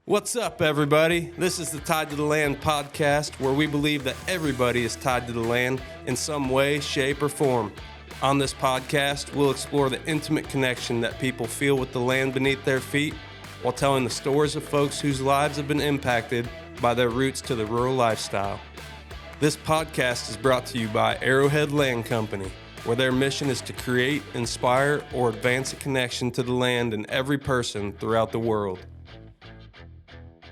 What's up, everybody? This is the Tied to the Land podcast, where we believe that everybody is tied to the land in some way, shape, or form. On this podcast, we'll explore the intimate connection that people feel with the land beneath their feet, while telling the stories of folks whose lives have been impacted by their roots to the rural lifestyle. This podcast is brought to you by Arrowhead Land Company, where their mission is to create, inspire, or advance a connection to the land in every person throughout the world.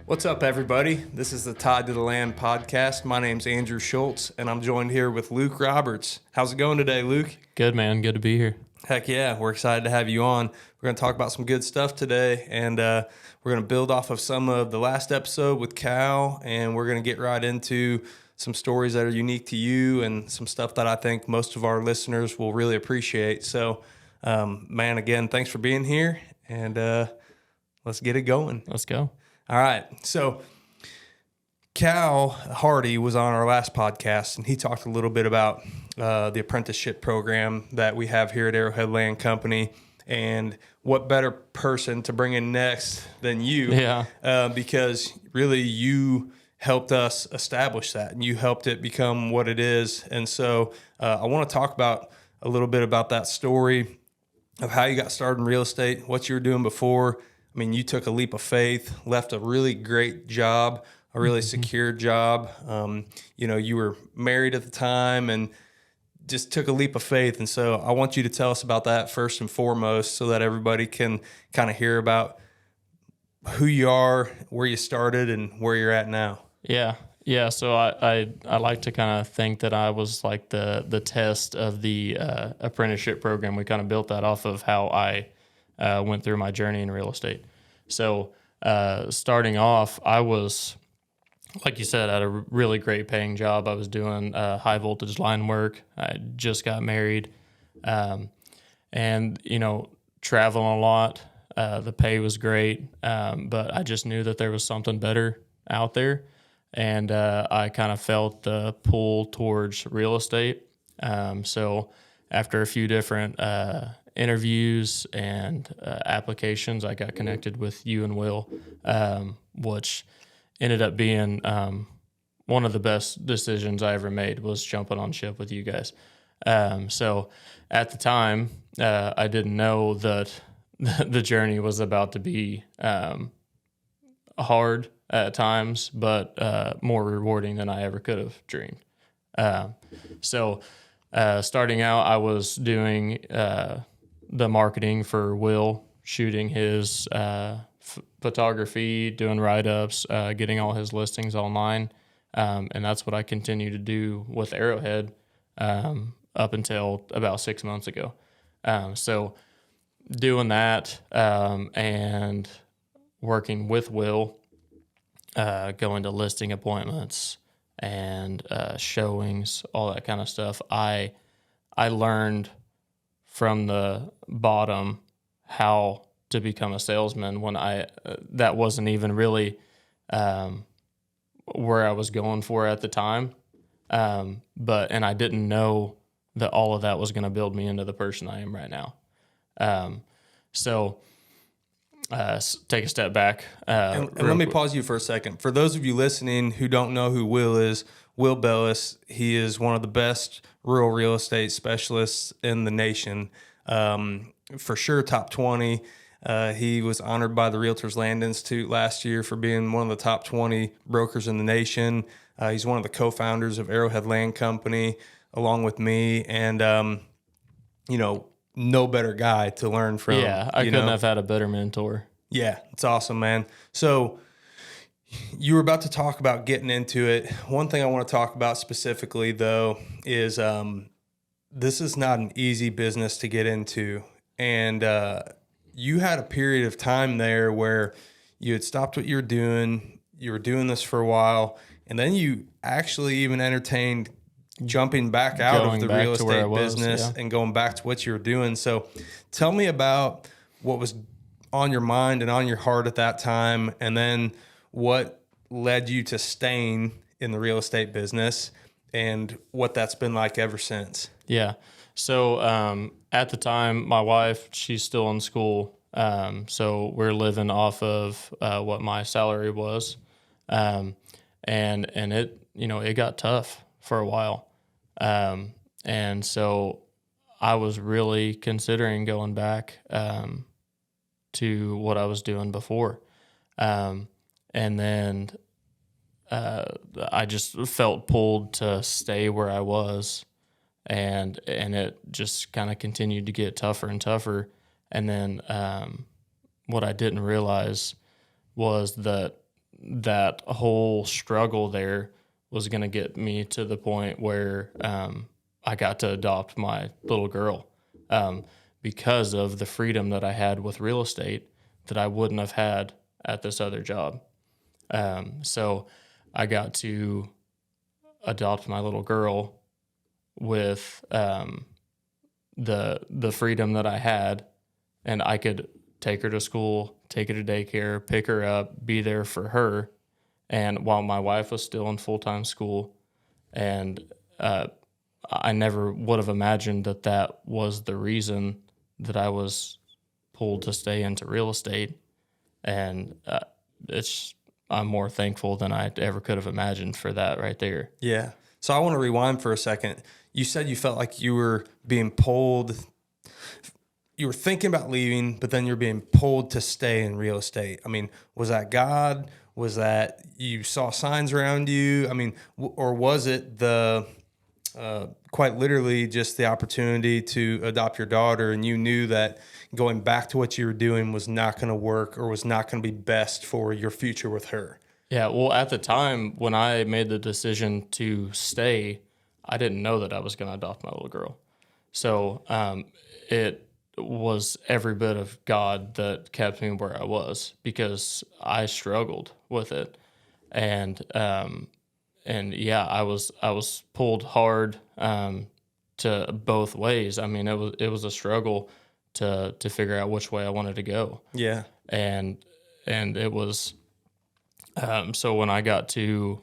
What's up, everybody? This is the Tied to the Land podcast. My name's Andrew Schultz, and I'm joined here with Luke Roberts. How's it going today, Luke? Good, man. Good to be here. Heck yeah, we're excited to have you on. We're going to talk about some good stuff today, and we're going to build off of some of the last episode with Cal, and we're going to get right into some stories that are unique to you and some stuff that I think most of our listeners will really appreciate. So, man, again, thanks for being here, and let's get it going. Let's go. All right. So Cal Hardy was on our last podcast, and he talked a little bit about the apprenticeship program that we have here at Arrowhead Land Company, and what better person to bring in next than you? Because really you helped us establish that, and you helped it become what it is. And so I want to talk about a little bit about that story of how you got started in real estate, what you were doing before. I mean, you took a leap of faith, left a really great job, a really secure job. You were married at the time and just took a leap of faith. And so I want you to tell us about that first and foremost, so that everybody can kind of hear about who you are, where you started, and where you're at now. Yeah. So I like to kind of think that I was like the test of the apprenticeship program. We kind of built that off of how I went through my journey in real estate. So starting off, I was, like you said, at a really great paying job. I was doing high voltage line work. I just got married, and traveling a lot. The pay was great, but I just knew that there was something better out there, and I kind of felt the pull towards real estate. So after a few different interviews and applications, I got connected with you and Will, which ended up being one of the best decisions I ever made, was jumping on ship with you guys. So at the time, I didn't know that the journey was about to be hard at times, but more rewarding than I ever could have dreamed. So starting out, I was doing the marketing for Will, shooting his photography, doing write-ups, getting all his listings online. And that's what I continue to do with Arrowhead up until about 6 months ago. So doing that and working with Will, going to listing appointments and showings, all that kind of stuff, I learned from the bottom how to become a salesman when that wasn't even really where I was going for at the time. But I didn't know that all of that was going to build me into the person I am right now. So take a step back. And let me pause you for a second. For those of you listening who don't know who Will is, Will Bellis, he is one of the best rural real estate specialists in the nation. For sure, top 20. He was honored by the Realtors Land Institute last year for being one of the top 20 brokers in the nation. He's one of the co-founders of Arrowhead Land Company, along with me. And, no better guy to learn from. Yeah, I couldn't have had a better mentor. Yeah, it's awesome, man. So you were about to talk about getting into it. One thing I want to talk about specifically, though, is this is not an easy business to get into. And you had a period of time there where you had stopped what you were doing this for a while, and then you actually even entertained jumping back out of the real estate business and going back to what you were doing. So tell me about what was on your mind and on your heart at that time, and then what led you to staying in the real estate business and what that's been like ever since. Yeah. So at the time, my wife, she's still in school. So we're living off of what my salary was. And it, it got tough for a while. And so I was really considering going back to what I was doing before. And then I just felt pulled to stay where I was, and it just kind of continued to get tougher and tougher. And then what I didn't realize was that whole struggle there was going to get me to the point where I got to adopt my little girl because of the freedom that I had with real estate that I wouldn't have had at this other job. So I got to adopt my little girl with the freedom that I had, and I could take her to school, take her to daycare, pick her up, be there for her. And while my wife was still in full-time school, and I never would have imagined that was the reason that I was pulled to stay into real estate. And I'm more thankful than I ever could have imagined for that right there. Yeah. So I want to rewind for a second. You said you felt like you were being pulled. You were thinking about leaving, but then you're being pulled to stay in real estate. I mean, was that God? Was that you saw signs around you? I mean, or was it quite literally just the opportunity to adopt your daughter, and you knew that going back to what you were doing was not going to work or was not going to be best for your future with her? Yeah, well, at the time when I made the decision to stay, I didn't know that I was going to adopt my little girl. So it was every bit of God that kept me where I was, because I struggled with it. And yeah, I was pulled hard to both ways. I mean, it was a struggle to figure out which way I wanted to go. Yeah. And it was so when I got to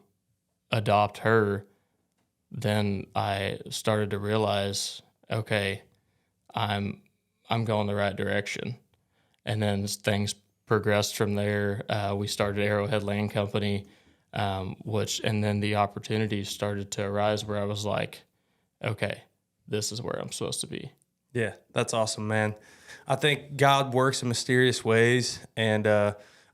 adopt her, then I started to realize, okay, I'm going the right direction. And then things progressed from there. We started Arrowhead Land Company, and then the opportunities started to arise where I was like, okay, this is where I'm supposed to be. Yeah, that's awesome, man. I think God works in mysterious ways, and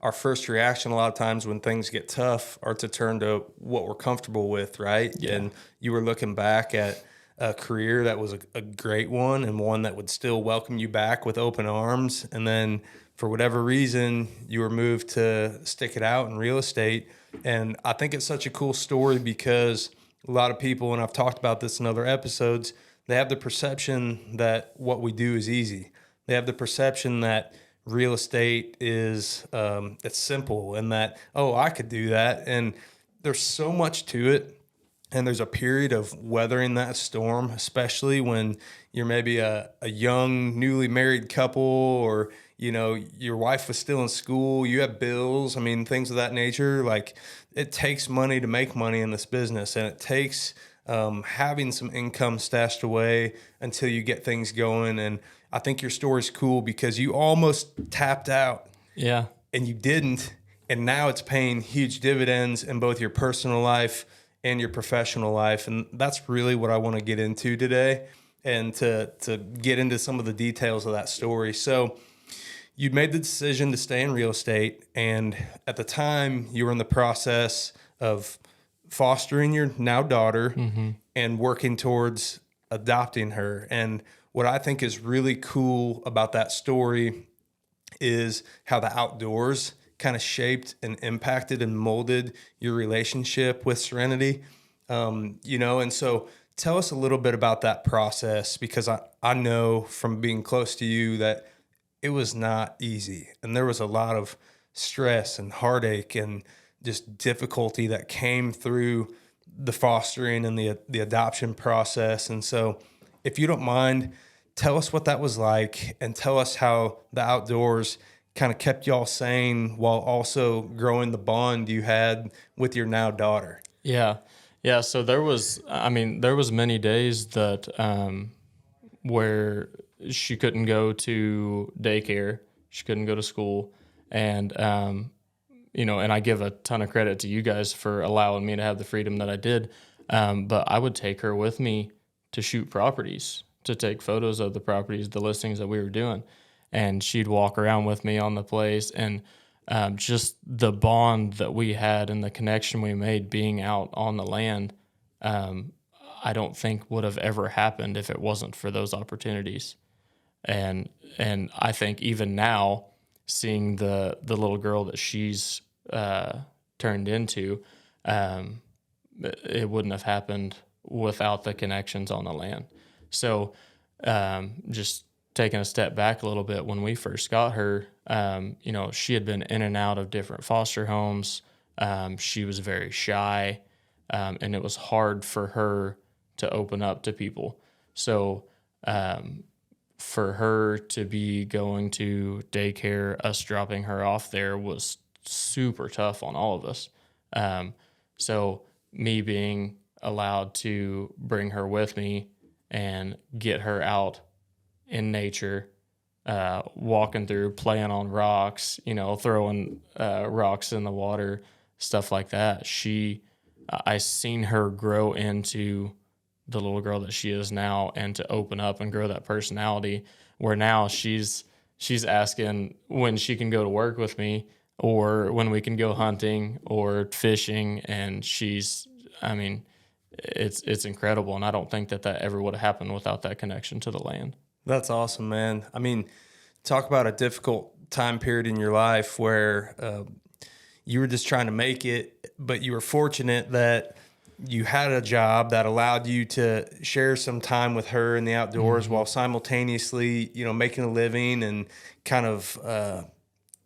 our first reaction a lot of times when things get tough are to turn to what we're comfortable with, right? Yeah. And you were looking back at a career that was a great one, and one that would still welcome you back with open arms. And then for whatever reason, you were moved to stick it out in real estate. And I think it's such a cool story because a lot of people, and I've talked about this in other episodes, they have the perception that what we do is easy. They have the perception that real estate is it's simple, and that, oh, I could do that. And there's so much to it. And there's a period of weathering that storm, especially when you're maybe a young, newly married couple, or, your wife was still in school, you have bills, I mean, things of that nature. Like, it takes money to make money in this business, and it takes having some income stashed away until you get things going. And I think your story's cool because you almost tapped out. Yeah. And you didn't. And now it's paying huge dividends in both your personal life and your professional life. And that's really what I want to get into today, and to get into some of the details of that story. So you made the decision to stay in real estate, and at the time you were in the process of fostering your now daughter and working towards adopting her. And what I think is really cool about that story is how the outdoors kind of shaped and impacted and molded your relationship with Serenity. And so tell us a little bit about that process, because I know from being close to you that it was not easy, and there was a lot of stress and heartache and just difficulty that came through the fostering and the adoption process. And so if you don't mind, tell us what that was like, and tell us how the outdoors kind of kept y'all sane while also growing the bond you had with your now daughter. Yeah. Yeah. So there was many days that where she couldn't go to daycare She couldn't go to school. And, and I give a ton of credit to you guys for allowing me to have the freedom that I did. But I would take her with me to shoot properties, to take photos of the properties, the listings that we were doing. And she'd walk around with me on the place. And just the bond that we had and the connection we made being out on the land, I don't think would have ever happened if it wasn't for those opportunities. And I think even now, seeing the little girl that she's turned into, it wouldn't have happened without the connections on the land. So just taking a step back a little bit, when we first got her, she had been in and out of different foster homes. She was very shy, and it was hard for her to open up to people. So for her to be going to daycare, us dropping her off there was super tough on all of us. So me being allowed to bring her with me and get her out in nature, walking through, playing on rocks, throwing rocks in the water, stuff like that. I seen her grow into the little girl that she is now, and to open up and grow that personality, where now she's asking when she can go to work with me, or when we can go hunting or fishing. And it's incredible. And I don't think that ever would have happened without that connection to the land. That's awesome, man. I mean, talk about a difficult time period in your life where you were just trying to make it, but you were fortunate that you had a job that allowed you to share some time with her in the outdoors, while simultaneously, making a living and kind of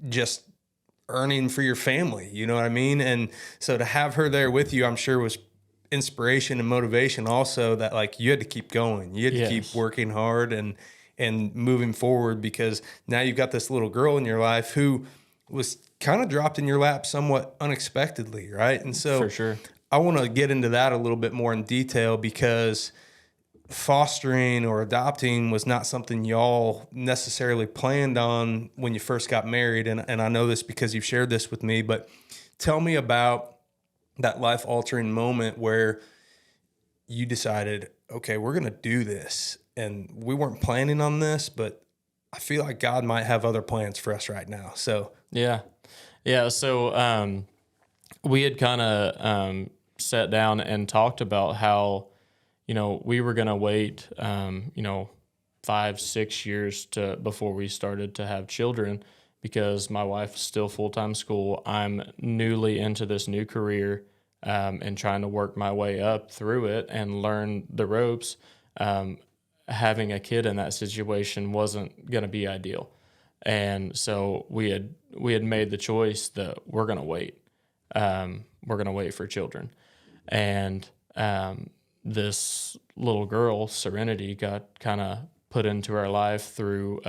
just earning for your family. You know what I mean? And so to have her there with you, I'm sure was inspiration and motivation also, that like you had to keep going. You had to keep working hard and moving forward, because now you've got this little girl in your life who was kind of dropped in your lap somewhat unexpectedly, right? And so For sure. I want to get into that a little bit more in detail, because fostering or adopting was not something y'all necessarily planned on when you first got married. And I know this because you've shared this with me, but tell me about that life-altering moment where you decided, okay, we're going to do this. And we weren't planning on this, but I feel like God might have other plans for us right now. So Yeah. So we had kind of sat down and talked about how, we were going to wait, 5-6 years before we started to have children, because my wife is still full-time school. I'm newly into this new career, and trying to work my way up through it and learn the ropes. Having a kid in that situation wasn't going to be ideal. And so we had made the choice that we're going to wait. We're going to wait for children. And this little girl, Serenity, got kind of put into our life through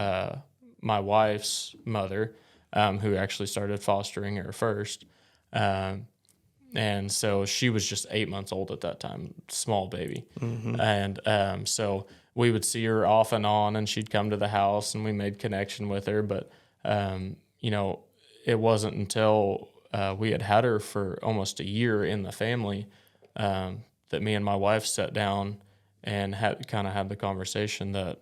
my wife's mother, who actually started fostering her first. And so she was just 8 months old at that time, small baby. And so we would see her off and on, and she'd come to the house, and we made connection with her. But, it wasn't until we had her for almost a year in the family that me and my wife sat down and had the conversation that,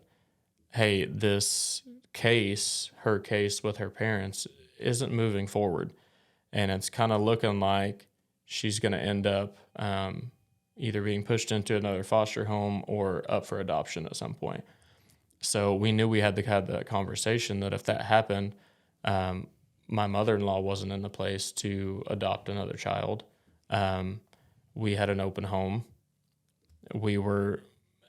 hey, this case, her case with her parents, isn't moving forward. And it's kind of looking like she's going to end up either being pushed into another foster home or up for adoption at some point. So we knew we had to have that conversation, that if that happened, my mother-in-law wasn't in the place to adopt another child. We had an open home. We were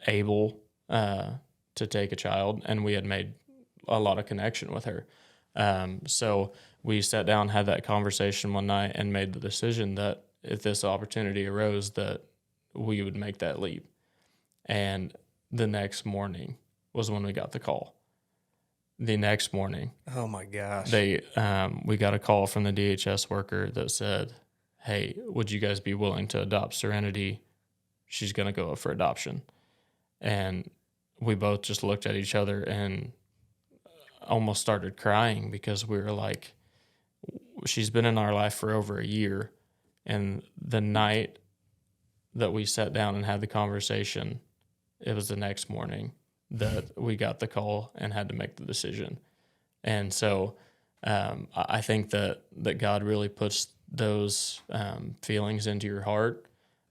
able to take a child, and we had made a lot of connection with her. So we sat down, had that conversation one night, and made the decision that if this opportunity arose, that we would make that leap. And the next morning was when we got the call. The next morning, oh my gosh, we got a call from the DHS worker that said, hey, would you guys be willing to adopt Serenity? She's going to go up for adoption. And we both just looked at each other, and almost started crying because we were like, she's been in our life for over a year. And the night that we sat down and had the conversation, it was the next morning that we got the call and had to make the decision. And so I think that God really puts those feelings into your heart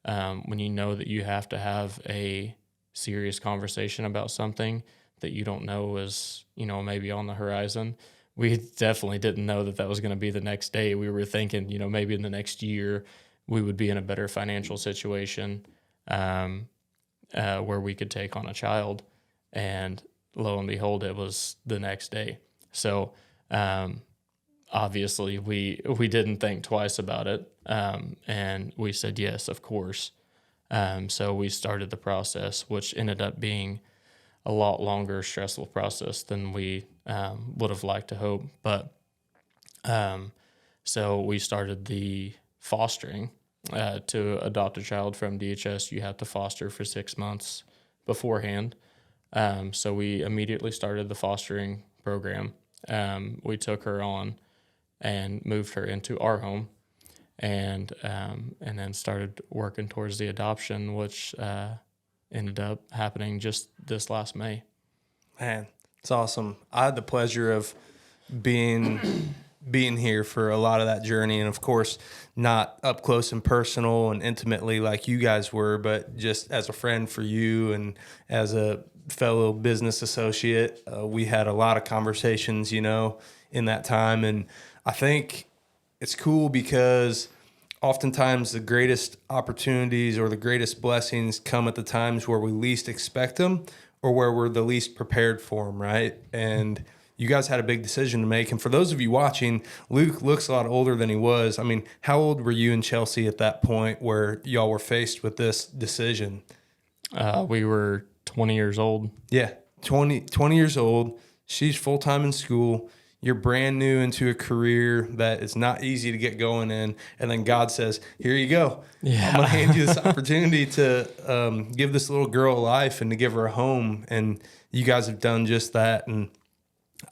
when you know that you have to have a serious conversation about something that you don't know is, maybe on the horizon. We definitely didn't know that was going to be the next day. We were thinking, maybe in the next year we would be in a better financial situation where we could take on a child. And lo and behold, it was the next day. So obviously we didn't think twice about it. And we said, yes, of course. So we started the process, which ended up being a lot longer, stressful process than we would have liked to hope. But so we started the fostering. To adopt a child from DHS, you have to foster for 6 months beforehand. So we immediately started the fostering program. We took her on and moved her into our home, and then started working towards the adoption, which ended up happening just this last May. Man, it's awesome. I had the pleasure of being here for a lot of that journey, and of course, not up close and personal and intimately like you guys were, but just as a friend for you and as a fellow business associate, we had a lot of conversations, in that time. And I think it's cool because oftentimes the greatest opportunities or the greatest blessings come at the times where we least expect them or where we're the least prepared for them, right? And you guys had a big decision to make. And for those of you watching, Luke looks a lot older than he was. I mean, how old were you and Chelsea at that point where y'all were faced with this decision? We were 20 years old. Yeah, 20 years old. She's full-time in school. You're brand new into a career that is not easy to get going in. And then God says, here you go. Yeah. I'm going to hand you this opportunity to give this little girl a life and to give her a home. And you guys have done just that. And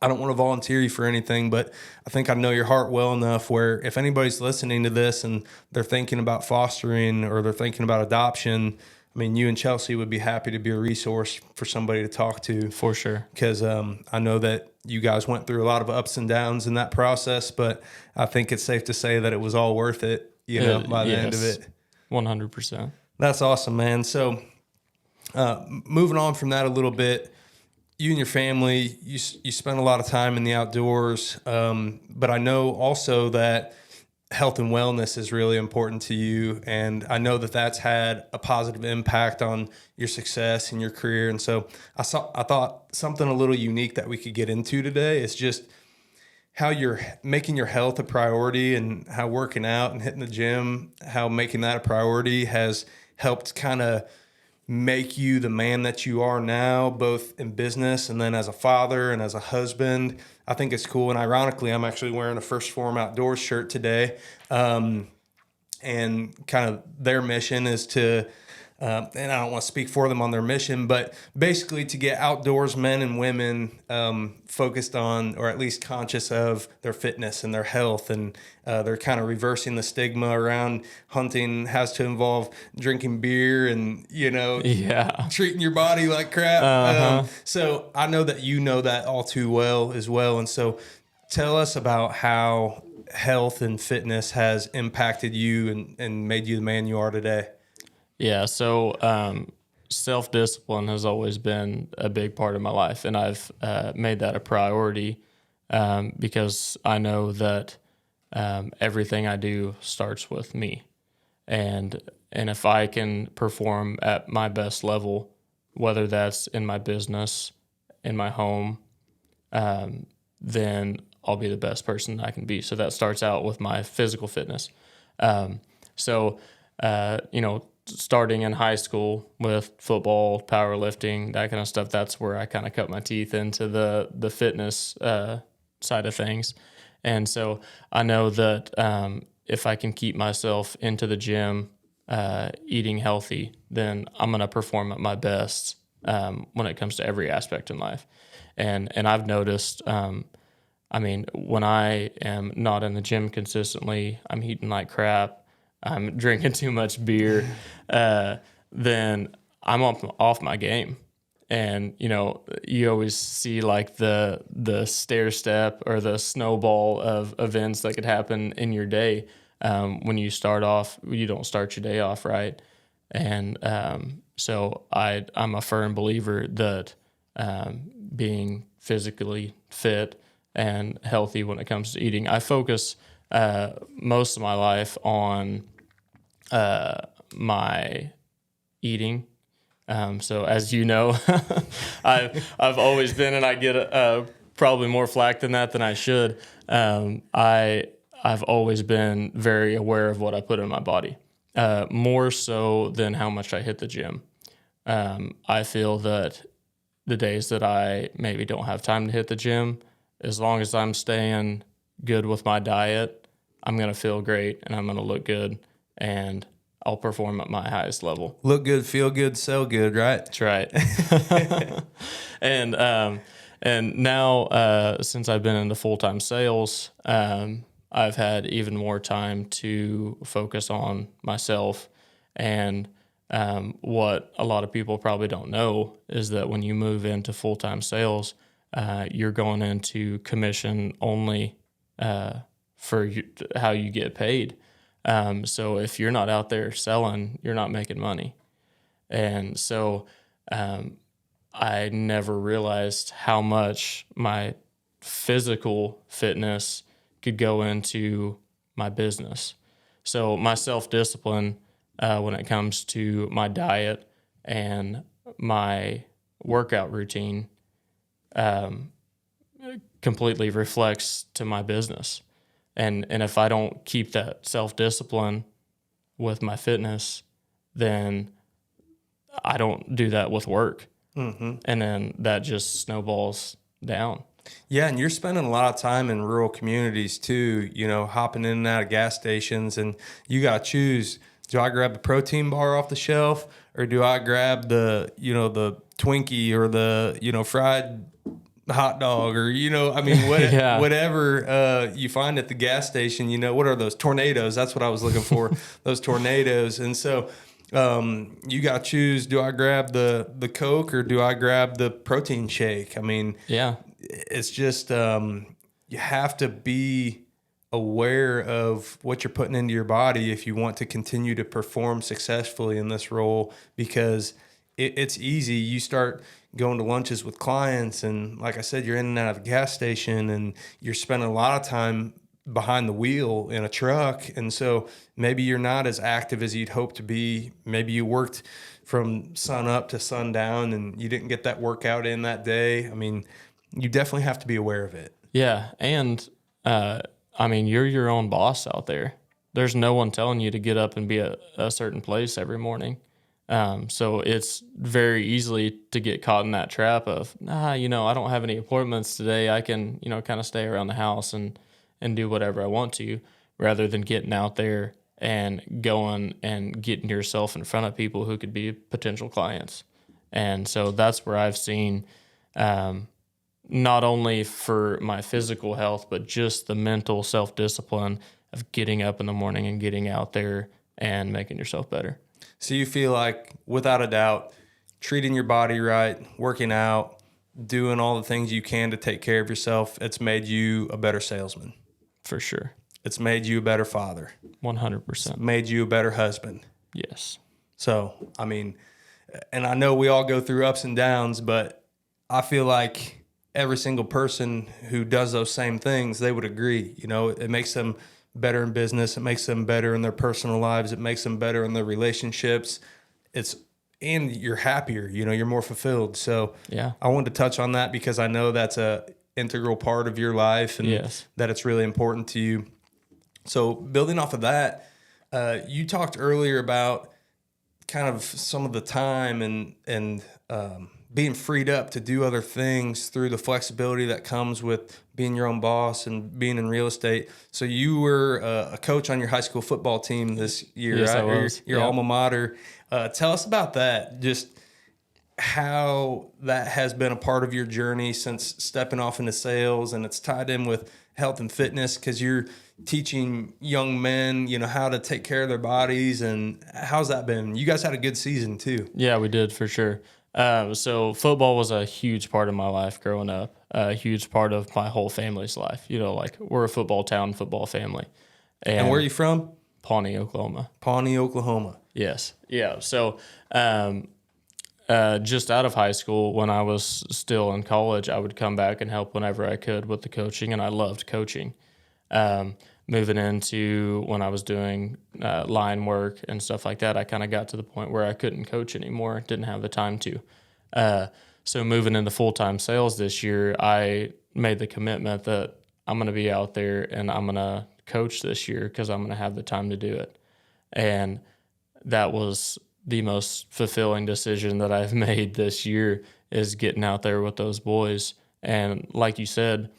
I don't want to volunteer you for anything, but I think I know your heart well enough where if anybody's listening to this and they're thinking about fostering or they're thinking about adoption, I mean, you and Chelsea would be happy to be a resource for somebody to talk to. For sure. Because I know that you guys went through a lot of ups and downs in that process, but I think it's safe to say that it was all worth it, by the end of it. 100%. That's awesome, man. So moving on from that a little bit, you and your family, you spend a lot of time in the outdoors, but I know also that health and wellness is really important to you, and I know that that's had a positive impact on your success in your career. And so I thought something a little unique that we could get into today is just how you're making your health a priority and how working out and hitting the gym, how making that a priority has helped kind of make you the man that you are now, both in business and then as a father and as a husband. I think it's cool. And ironically, I'm actually wearing a First Form Outdoors shirt today. And kind of their mission is to, and I don't want to speak for them on their mission, but basically to get outdoors men and women focused on, or at least conscious of their fitness and their health. And they're kind of reversing the stigma around hunting has to involve drinking beer and, treating your body like crap. So I know that you know that all too well as well. And so tell us about how health and fitness has impacted you and made you the man you are today. Yeah, so self-discipline has always been a big part of my life, and I've made that a priority because I know that everything I do starts with me. And if I can perform at my best level, whether that's in my business, in my home, then I'll be the best person I can be. So that starts out with my physical fitness. Starting in high school with football, powerlifting, that kind of stuff, that's where I kind of cut my teeth into the fitness side of things. And so I know that if I can keep myself into the gym, eating healthy, then I'm going to perform at my best when it comes to every aspect in life. And I've noticed, when I am not in the gym consistently, I'm eating like crap, I'm drinking too much beer, then I'm off my game. And, you always see like the stair step or the snowball of events that could happen in your day. When you start off, you don't start your day off right. And so I'm a firm believer that being physically fit and healthy when it comes to eating, I focus most of my life on my eating. So as you know, I've always been, and I get probably more flack than that than I should. I've always been very aware of what I put in my body, more so than how much I hit the gym. I feel that the days that I maybe don't have time to hit the gym, as long as I'm staying good with my diet, I'm going to feel great and I'm going to look good and I'll perform at my highest level. Look good, feel good, sell good, right? That's right. And now, since I've been into full-time sales, I've had even more time to focus on myself. And what a lot of people probably don't know is that when you move into full-time sales, you're going into commission only for how you get paid. So if you're not out there selling, you're not making money. And so I never realized how much my physical fitness could go into my business. So my self-discipline when it comes to my diet and my workout routine completely reflects to my business. And if I don't keep that self-discipline with my fitness, then I don't do that with work. Mm-hmm. And then that just snowballs down. Yeah, and you're spending a lot of time in rural communities too, hopping in and out of gas stations, and you got to choose, do I grab the protein bar off the shelf or do I grab the Twinkie or the, fried hot dog or, whatever you find at the gas station, what are those tornadoes? That's what I was looking for, those tornadoes. And so you got to choose, do I grab the Coke or do I grab the protein shake? Yeah. It's just you have to be aware of what you're putting into your body if you want to continue to perform successfully in this role, because it's easy. You start going to lunches with clients and, like I said, you're in and out of the gas station and you're spending a lot of time behind the wheel in a truck. And so maybe you're not as active as you'd hope to be. Maybe you worked from sun up to sundown and you didn't get that workout in that day. You definitely have to be aware of it. Yeah. And, you're your own boss out there. There's no one telling you to get up and be at a certain place every morning. So it's very easy to get caught in that trap of, I don't have any appointments today. I can, kind of stay around the house and do whatever I want to, rather than getting out there and going and getting yourself in front of people who could be potential clients. And so that's where I've seen, not only for my physical health, but just the mental self-discipline of getting up in the morning and getting out there and making yourself better. So you feel like, without a doubt, treating your body right, working out, doing all the things you can to take care of yourself, it's made you a better salesman. For sure. It's made you a better father. 100%. It's made you a better husband. Yes. So, and I know we all go through ups and downs, but I feel like every single person who does those same things, they would agree. It makes them better in business. It makes them better in their personal lives. It makes them better in their relationships. And you're happier, you're more fulfilled. So yeah, I wanted to touch on that because I know that's a integral part of your life and yes, that it's really important to you. So building off of that, you talked earlier about kind of some of the time and being freed up to do other things through the flexibility that comes with being your own boss and being in real estate. So you were a coach on your high school football team this year, yes, right? I was. Your alma mater. Tell us about that. Just how that has been a part of your journey since stepping off into sales, and it's tied in with health and fitness because you're teaching young men, how to take care of their bodies. And how's that been? You guys had a good season too. Yeah, we did for sure. So football was a huge part of my life growing up, a huge part of my whole family's life. Like we're a football town, football family. And where are you from? Pawnee, Oklahoma. Pawnee, Oklahoma. Yes. Yeah. So just out of high school, when I was still in college, I would come back and help whenever I could with the coaching, and I loved coaching. Moving into when I was doing line work and stuff like that, I kind of got to the point where I couldn't coach anymore, didn't have the time to. So moving into full-time sales this year, I made the commitment that I'm going to be out there and I'm going to coach this year because I'm going to have the time to do it. And that was the most fulfilling decision that I've made this year, is getting out there with those boys. And like you said,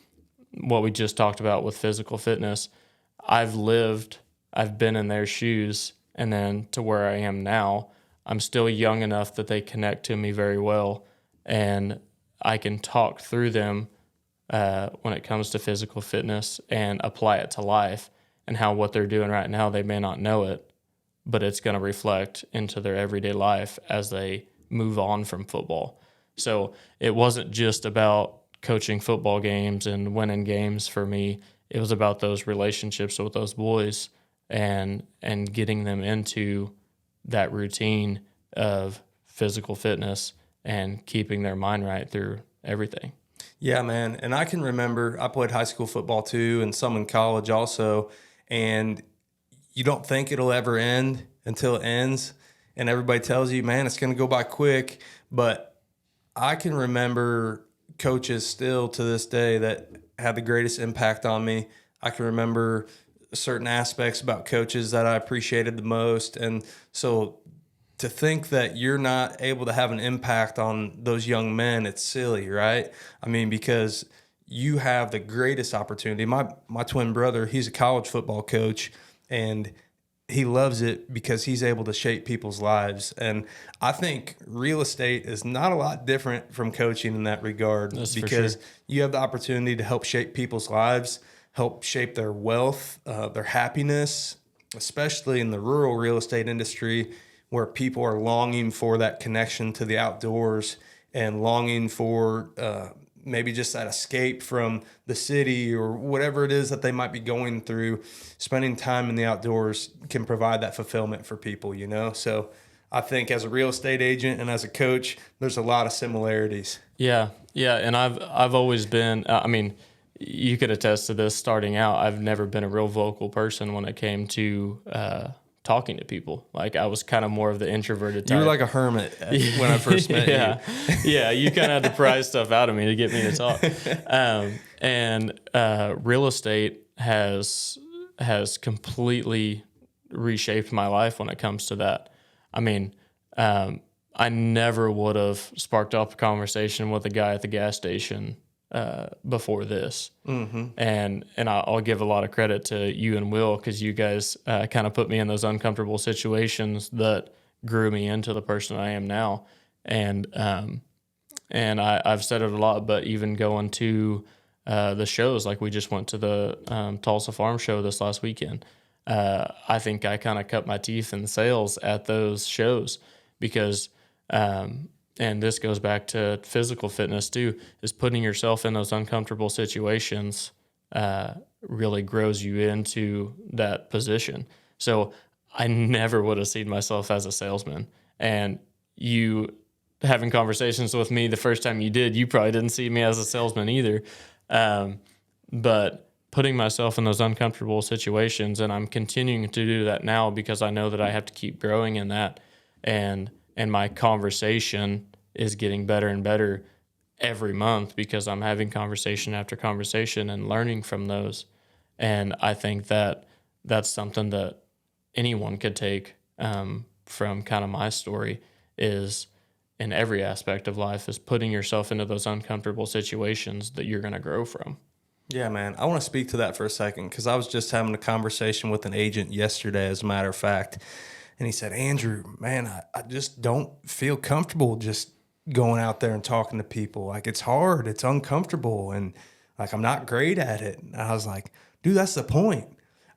what we just talked about with physical fitness, I've been in their shoes, and then to where I am now, I'm still young enough that they connect to me very well, and I can talk through them when it comes to physical fitness and apply it to life, and how what they're doing right now, they may not know it, but it's going to reflect into their everyday life as they move on from football. So it wasn't just about coaching football games and winning games for me. It was about those relationships with those boys and getting them into that routine of physical fitness and keeping their mind right through everything. Yeah, man. And I can remember I played high school football too, and some in college also. And you don't think it'll ever end until it ends. And everybody tells you, man, it's going to go by quick. But I can remember coaches still to this day that had the greatest impact on me. I can remember certain aspects about coaches that I appreciated the most. And so to think that you're not able to have an impact on those young men, it's silly, right? I mean, because you have the greatest opportunity. My twin brother, he's a college football coach, and he loves it because he's able to shape people's lives. And I think real estate is not a lot different from coaching in that regard. That's because for sure. You have the opportunity to help shape people's lives, help shape their wealth, their happiness, especially in the rural real estate industry where people are longing for that connection to the outdoors and longing for maybe just that escape from the city or whatever it is that they might be going through. Spending time in the outdoors can provide that fulfillment for people, So I think as a real estate agent and as a coach, there's a lot of similarities. Yeah. And I've always been, you could attest to this starting out. I've never been a real vocal person when it came to talking to people. Like I was kind of more of the introverted type. You were like a hermit when I first met you. Yeah, you kind of had to pry stuff out of me to get me to talk. And real estate has completely reshaped my life when it comes to that. I never would have sparked up a conversation with a guy at the gas station before this. Mm-hmm. And I'll give a lot of credit to you and Will, because you guys kind of put me in those uncomfortable situations that grew me into the person I am now. And I've said it a lot, but even going to the shows, like we just went to the Tulsa Farm Show this last weekend. I think I kind of cut my teeth in sales at those shows because and this goes back to physical fitness too, is putting yourself in those uncomfortable situations really grows you into that position. So I never would have seen myself as a salesman. And you having conversations with me the first time you did, you probably didn't see me as a salesman either. But putting myself in those uncomfortable situations, and I'm continuing to do that now because I know that I have to keep growing in that. And my conversation is getting better and better every month because I'm having conversation after conversation and learning from those. And I think that that's something that anyone could take from kind of my story, is in every aspect of life, is putting yourself into those uncomfortable situations that you're going to grow from. Yeah, man. I want to speak to that for a second because I was just having a conversation with an agent yesterday, as a matter of fact. And he said, Andrew, man, I just don't feel comfortable just going out there and talking to people. Like, it's hard, it's uncomfortable, and like, I'm not great at it. And I was like, dude, that's the point.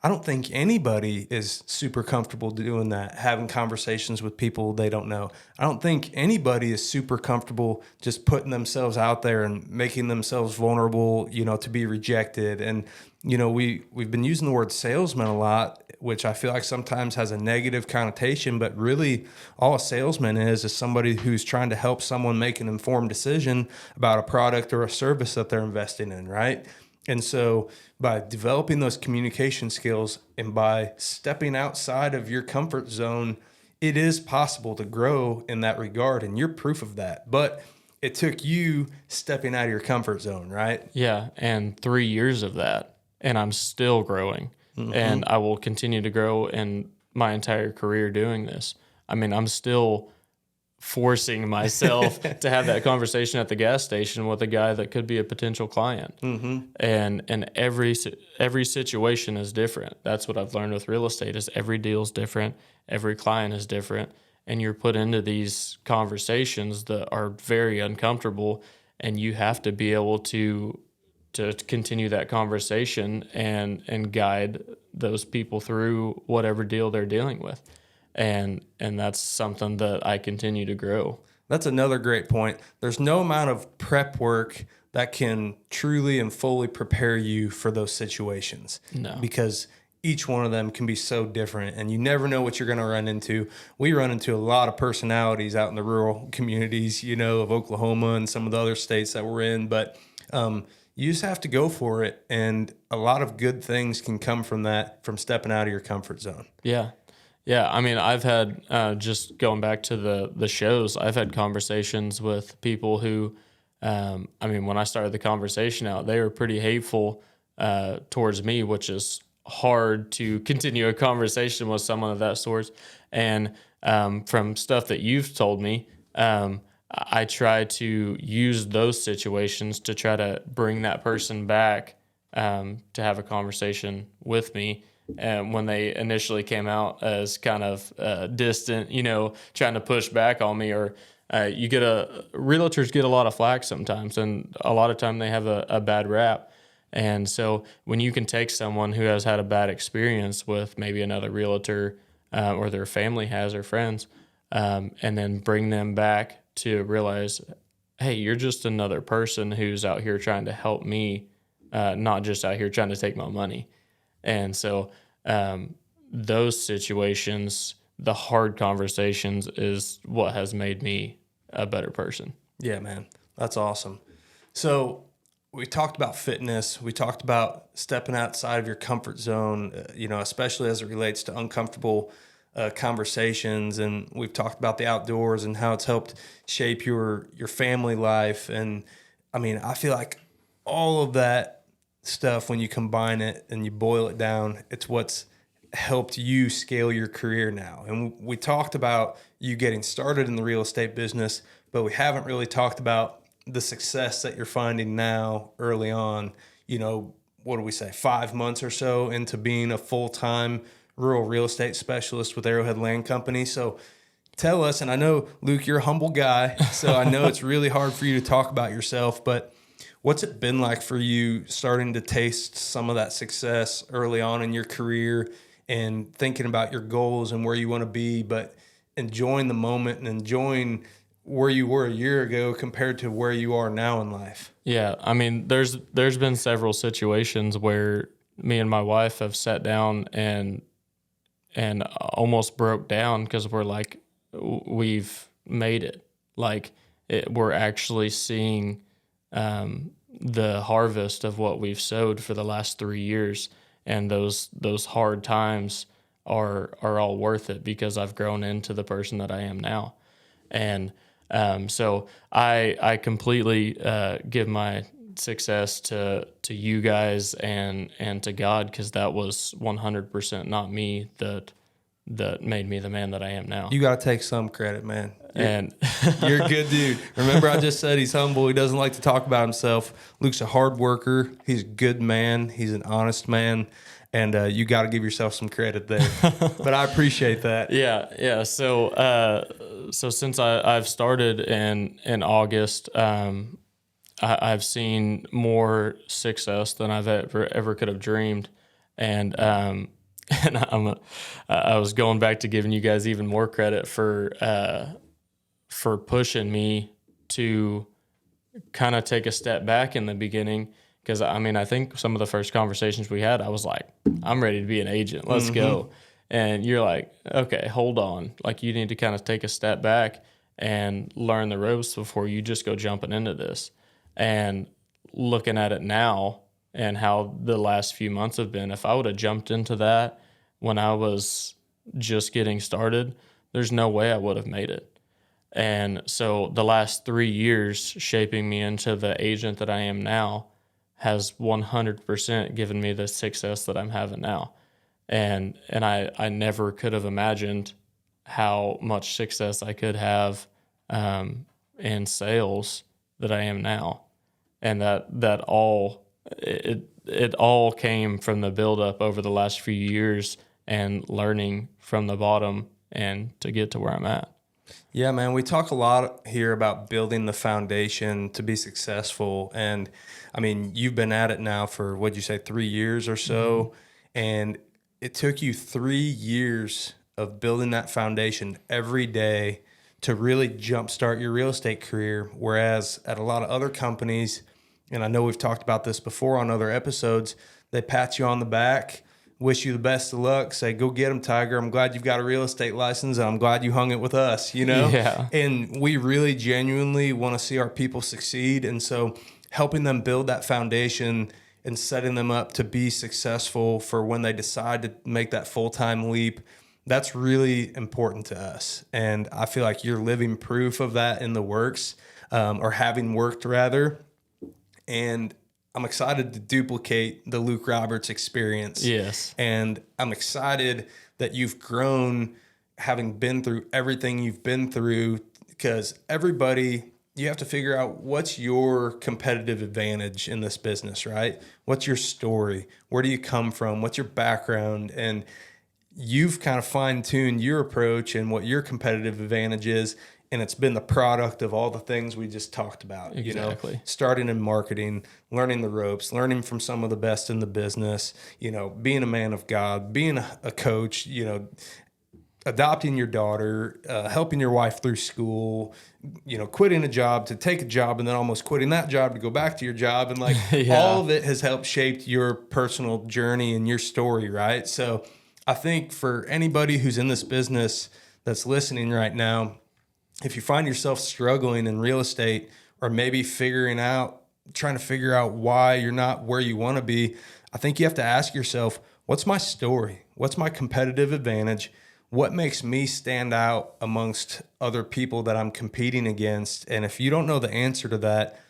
I don't think anybody is super comfortable doing that, having conversations with people they don't know. I don't think anybody is super comfortable just putting themselves out there and making themselves vulnerable, to be rejected. And, we've been using the word salesman a lot, which I feel like sometimes has a negative connotation, but really all a salesman is somebody who's trying to help someone make an informed decision about a product or a service that they're investing in, right? And so by developing those communication skills and by stepping outside of your comfort zone, it is possible to grow in that regard. And you're proof of that. But it took you stepping out of your comfort zone, right? Yeah. And 3 years of that, and I'm still growing. And I will continue to grow in my entire career doing this. I mean, I'm still forcing myself to have that conversation at the gas station with a guy that could be a potential client. And every situation is different. That's what I've learned with real estate is every deal is different. Every client is different. And you're put into these conversations that are very uncomfortable, and you have to be able to continue that conversation and guide those people through whatever deal they're dealing with. And that's something that I continue to grow. That's another great point. There's no amount of prep work that can truly and fully prepare you for those situations. No. Because each one of them can be so different, and you never know what you're going to run into. We run into a lot of personalities out in the rural communities, of Oklahoma and some of the other states that we're in, but you just have to go for it, and a lot of good things can come from that, from stepping out of your comfort zone. Yeah. Yeah, I mean, I've had, just going back to the shows, I've had conversations with people who, when I started the conversation out, they were pretty hateful towards me, which is hard to continue a conversation with someone of that sort. And from stuff that you've told me, I try to use those situations to try to bring that person back to have a conversation with me. And when they initially came out as kind of distant, trying to push back on me, or realtors get a lot of flack sometimes, and a lot of time they have a bad rap. And so when you can take someone who has had a bad experience with maybe another realtor or their family has or friends, and then bring them back to realize, hey, you're just another person who's out here trying to help me, not just out here trying to take my money. And so those situations, the hard conversations, is what has made me a better person. Yeah, man. That's awesome. So we talked about fitness. We talked about stepping outside of your comfort zone, especially as it relates to uncomfortable conversations. And we've talked about the outdoors and how it's helped shape your family life. And I feel like all of that stuff, when you combine it and you boil it down, it's what's helped you scale your career now. And we talked about you getting started in the real estate business, but we haven't really talked about the success that you're finding now early on. What do we say, 5 months or so into being a full-time rural real estate specialist with Arrowhead Land Company. So tell us, and I know, Luke, you're a humble guy, so I know it's really hard for you to talk about yourself, but what's it been like for you starting to taste some of that success early on in your career and thinking about your goals and where you want to be, but enjoying the moment and enjoying where you were a year ago compared to where you are now in life? Yeah, there's been several situations where me and my wife have sat down and almost broke down because we're like, we've made it. We're actually seeing the harvest of what we've sowed for the last 3 years, and those hard times are all worth it because I've grown into the person that I am now. And so I completely give my success to you guys and to God, because that was 100% not me that made me the man that I am now. You got to take some credit, man. And you're a good dude. Remember, I just said he's humble. He doesn't like to talk about himself. Luke's a hard worker. He's a good man. He's an honest man. And you got to give yourself some credit there. But I appreciate that. Yeah. So So since I've started in August, I've seen more success than I've ever could have dreamed, and and I was going back to giving you guys even more credit for pushing me to kind of take a step back in the beginning. Because I mean, I think some of the first conversations we had, I was like, I'm ready to be an agent. Let's go. And you're like, okay, hold on. Like, you need to kind of take a step back and learn the ropes before you just go jumping into this. And looking at it now and how the last few months have been, if I would have jumped into that when I was just getting started, there's no way I would have made it. And so the last 3 years shaping me into the agent that I am now has 100% given me the success that I'm having now. And I never could have imagined how much success I could have in sales that I am now. And that all it all came from the buildup over the last few years and learning from the bottom and to get to where I'm at. Yeah, man, we talk a lot here about building the foundation to be successful. And I mean, you've been at it now for, what'd you say, 3 years or so? And it took you 3 years of building that foundation every day to really jumpstart your real estate career. Whereas at a lot of other companies, and I know we've talked about this before on other episodes, they pat you on the back, wish you the best of luck, say, go get them, Tiger. I'm glad you've got a real estate license, and I'm glad you hung it with us, you know? Yeah. And we really genuinely want to see our people succeed. And so helping them build that foundation and setting them up to be successful for when they decide to make that full-time leap, that's really important to us. And I feel like you're living proof of that in the works, or having worked rather. And I'm excited to duplicate the Luke Roberts experience. Yes. And I'm excited that you've grown having been through everything you've been through, because everybody, you have to figure out what's your competitive advantage in this business, right? What's your story? Where do you come from? What's your background? And you've kind of fine-tuned your approach and what your competitive advantage is. And it's been the product of all the things we just talked about. Exactly. You know, starting in marketing, learning the ropes, learning from some of the best in the business, you know, being a man of God, being a coach, you know, adopting your daughter, helping your wife through school, you know, quitting a job to take a job and then almost quitting that job to go back to your job. And like all of it has helped shape your personal journey and your story, right? So I think for anybody who's in this business that's listening right now, if you find yourself struggling in real estate, or maybe trying to figure out why you're not where you want to be, I think you have to ask yourself, what's my story? What's my competitive advantage? What makes me stand out amongst other people that I'm competing against? And if you don't know the answer to that,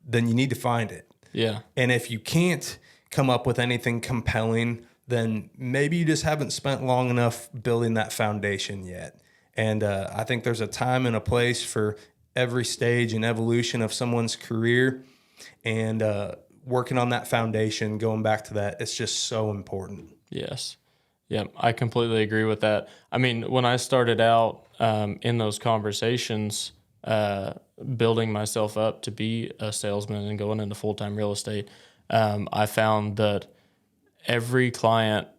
then you need to find it. Yeah. And if you can't come up with anything compelling, then maybe you just haven't spent long enough building that foundation yet. And I think there's a time and a place for every stage and evolution of someone's career. And working on that foundation, going back to that, it's just so important. Yes. Yeah, I completely agree with that. I mean, when I started out in those conversations, building myself up to be a salesman and going into full-time real estate, I found that every client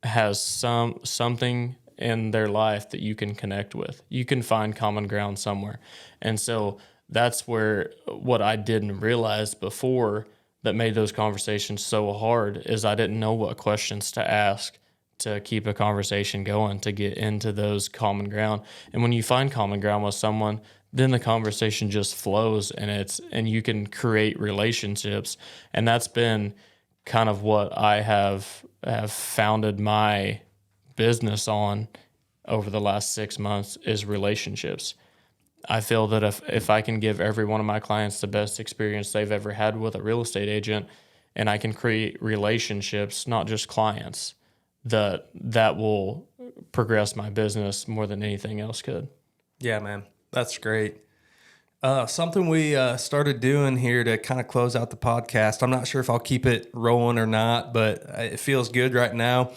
has something in their life that you can connect with. You can find common ground somewhere. And so that's where what I didn't realize before that made those conversations so hard is I didn't know what questions to ask to keep a conversation going, to get into those common ground. And when you find common ground with someone, then the conversation just flows and you can create relationships. And that's been kind of what I have founded my business on over the last 6 months is relationships. I feel that if I can give every one of my clients the best experience they've ever had with a real estate agent, and I can create relationships, not just clients, that will progress my business more than anything else could. Yeah, man, that's great. Something we started doing here to kind of close out the podcast. I'm not sure if I'll keep it rolling or not, but it feels good right now.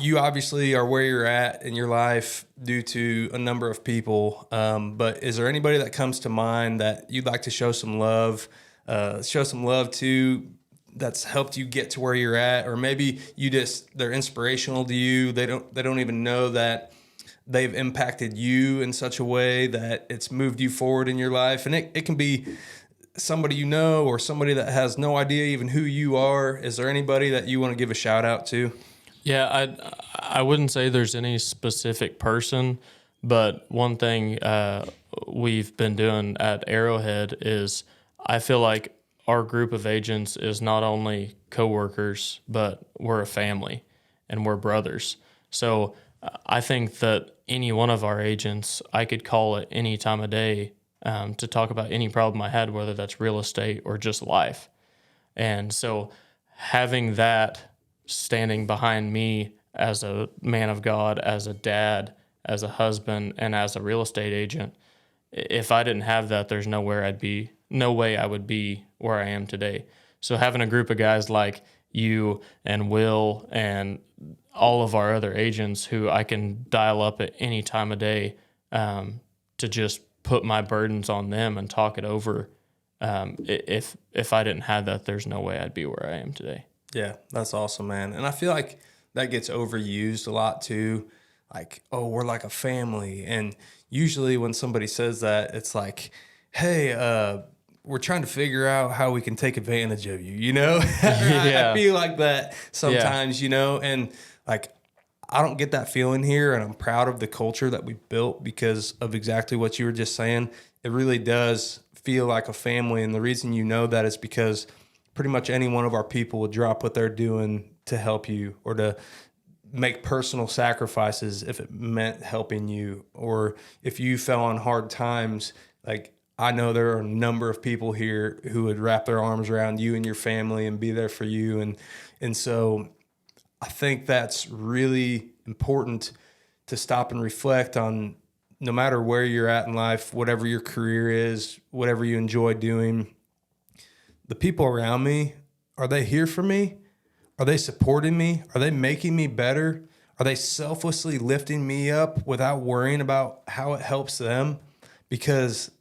you obviously are where you're at in your life due to a number of people. But is there anybody that comes to mind that you'd like to show some love to, that's helped you get to where you're at? Or maybe they're inspirational to you. They don't even know that they've impacted you in such a way that it's moved you forward in your life. And it can be somebody you know, or somebody that has no idea even who you are. Is there anybody that you want to give a shout out to? Yeah, I wouldn't say there's any specific person, but one thing we've been doing at Arrowhead is I feel like our group of agents is not only coworkers, but we're a family and we're brothers. So I think that any one of our agents, I could call at any time of day to talk about any problem I had, whether that's real estate or just life. And so having that standing behind me as a man of God, as a dad, as a husband, and as a real estate agent, if I didn't have that, there's no way I would be where I am today. So having a group of guys like you and Will and all of our other agents who I can dial up at any time of day to just put my burdens on them and talk it over. If I didn't have that, there's no way I'd be where I am today. Yeah, that's awesome, man. And I feel like that gets overused a lot too. Like, oh, we're like a family. And usually when somebody says that, it's like, hey, we're trying to figure out how we can take advantage of you, you know? Yeah. I feel like that sometimes, you know? And like, I don't get that feeling here. And I'm proud of the culture that we built because of exactly what you were just saying. It really does feel like a family. And the reason you know that is because pretty much any one of our people would drop what they're doing to help you, or to make personal sacrifices if it meant helping you, or if you fell on hard times. Like, I know there are a number of people here who would wrap their arms around you and your family and be there for you. And so I think that's really important to stop and reflect on. No matter where you're at in life, whatever your career is, whatever you enjoy doing, the people around me, are they here for me? Are they supporting me? Are they making me better? Are they selflessly lifting me up without worrying about how it helps them? Because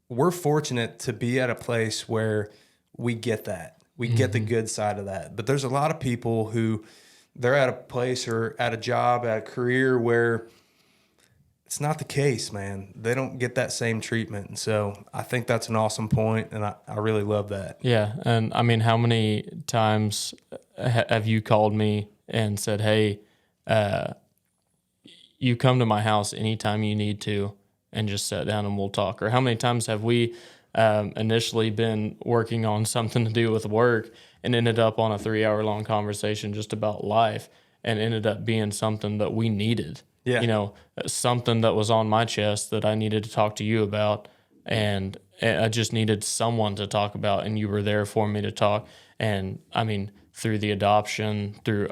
we're fortunate to be at a place where we get that. We get the good side of that. But there's a lot of people who they're at a place or at a job, at a career where it's not the case, man. They don't get that same treatment. And so I think that's an awesome point, and I really love that. Yeah. And I mean, how many times have you called me and said, hey, you come to my house anytime you need to and just sit down and we'll talk? Or how many times have we initially been working on something to do with work and ended up on a 3-hour-long conversation just about life, and ended up being something that we needed? Yeah. You know, something that was on my chest that I needed to talk to you about, and I just needed someone to talk about, and you were there for me to talk. And I mean, through the adoption, through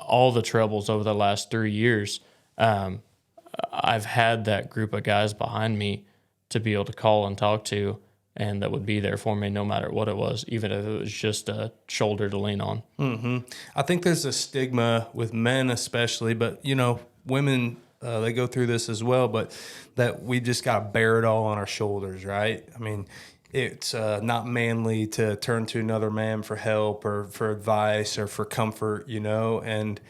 all the troubles over the last 3 years, I've had that group of guys behind me to be able to call and talk to, and that would be there for me no matter what it was, even if it was just a shoulder to lean on. Mm-hmm. I think there's a stigma with men especially, but, you know, women, they go through this as well, but that we just got to bear it all on our shoulders, right? I mean, it's not manly to turn to another man for help or for advice or for comfort, you know? And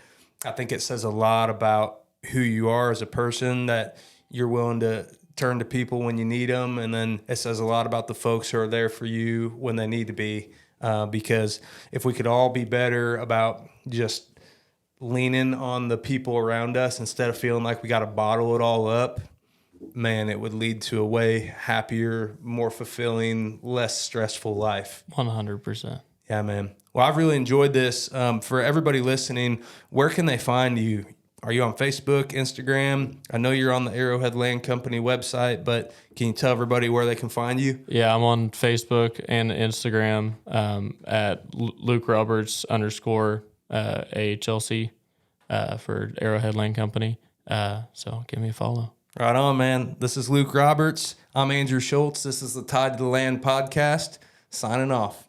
I think it says a lot about who you are as a person, that you're willing to turn to people when you need them. And then it says a lot about the folks who are there for you when they need to be, because if we could all be better about just leaning on the people around us instead of feeling like we got to bottle it all up, man, it would lead to a way happier, more fulfilling, less stressful life. 100%. Yeah, man. Well, I've really enjoyed this. For everybody listening, where can they find you? Are you on Facebook, Instagram? I know you're on the Arrowhead Land Company website, but can you tell everybody where they can find you? Yeah, I'm on Facebook and Instagram at Luke Roberts _ AHLC for Arrowhead Land Company. So give me a follow. Right on, man. This is Luke Roberts. I'm Andrew Schultz. This is the Tied to the Land podcast. Signing off.